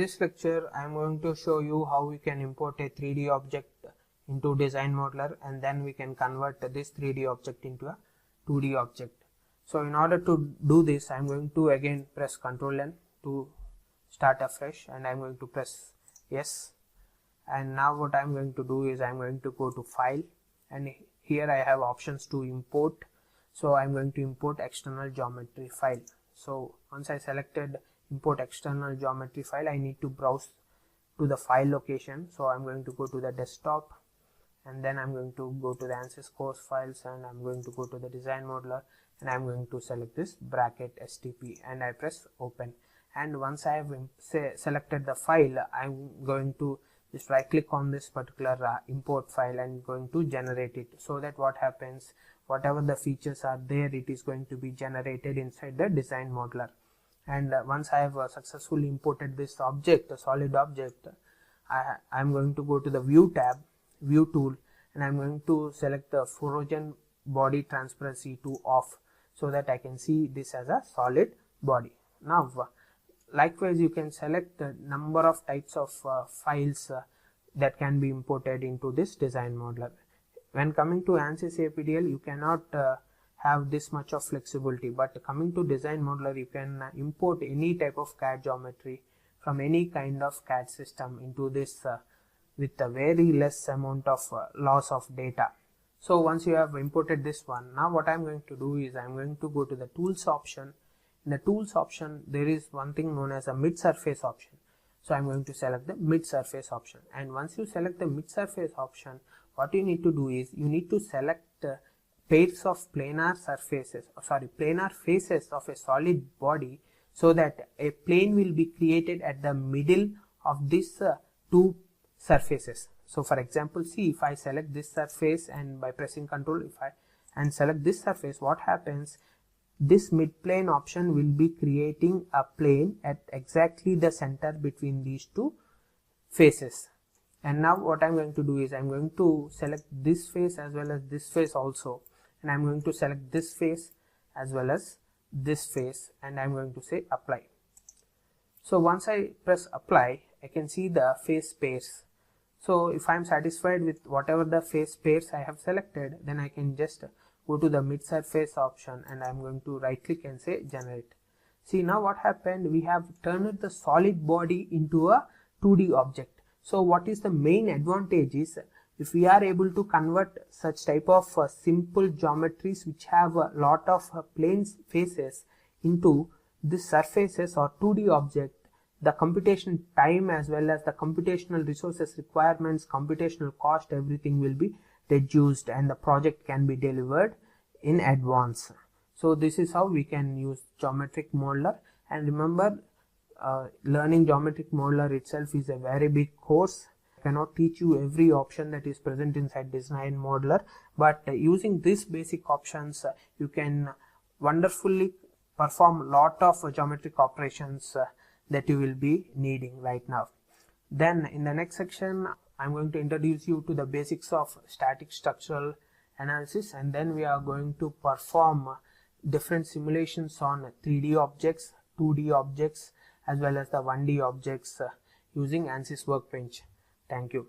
this lecture, I am going to show you how we can import a 3D object into Design Modeler, and then we can convert this 3D object into a 2D object. So in order to do this, I am going to again press Ctrl N to start afresh, and I am going to press yes. And now what I am going to do is I am going to go to File, and here I have options to import. So I am going to import external geometry file. So once I selected import external geometry file, I need to browse to the file location. So I'm going to go to the desktop, and then I'm going to go to the Ansys course files, and I'm going to go to the Design Modeler, and I'm going to select this bracket STP, and I press open. And once I have selected the file, I'm going to just right click on this particular import file and going to generate it, so that what happens, whatever the features are there, it is going to be generated inside the Design Modeler. And once I have successfully imported this object, a solid object, I'm going to go to the View tab, View tool, and I'm going to select the Fluorescent Body Transparency to off, so that I can see this as a solid body. Now likewise, you can select the number of types of files that can be imported into this Design Modeler. When coming to Ansys APDL, you cannot have this much of flexibility, but coming to Design Modeler, you can import any type of CAD geometry from any kind of CAD system into this with a very less amount of loss of data. So once you have imported this one, now what I'm going to do is I'm going to go to the Tools option. In the Tools option, there is one thing known as a Mid Surface option. So I'm going to select the Mid Surface option, and once you select the Mid Surface option, what you need to do is you need to select pairs of planar faces of a solid body, so that a plane will be created at the middle of these two surfaces. So for example, see, if I select this surface, and by pressing Ctrl and select this surface, what happens, this mid plane option will be creating a plane at exactly the center between these two faces. And now what I'm going to do is I'm going to select this face as well as this face also, and I'm going to select this face as well as this face, and I'm going to say apply. So once I press apply, I can see the face pairs. So if I'm satisfied with whatever the face pairs I have selected, then I can just go to the mid surface option, and I'm going to right click and say generate. See, now what happened, we have turned the solid body into a 2D object. So what is the main advantage is, if we are able to convert such type of simple geometries which have a lot of plane faces into these surfaces or 2D object, the computation time as well as the computational resources requirements, computational cost, everything will be reduced, and the project can be delivered in advance. So this is how we can use geometric modeler. And remember, learning geometric modeler itself is a very big course. I cannot teach you every option that is present inside Design Modeler, but using these basic options, you can wonderfully perform lot of geometric operations that you will be needing right now. Then in the next section, I'm going to introduce you to the basics of static structural analysis, and then we are going to perform different simulations on 3D objects, 2D objects, as well as the 1D objects using Ansys workbench. Thank you.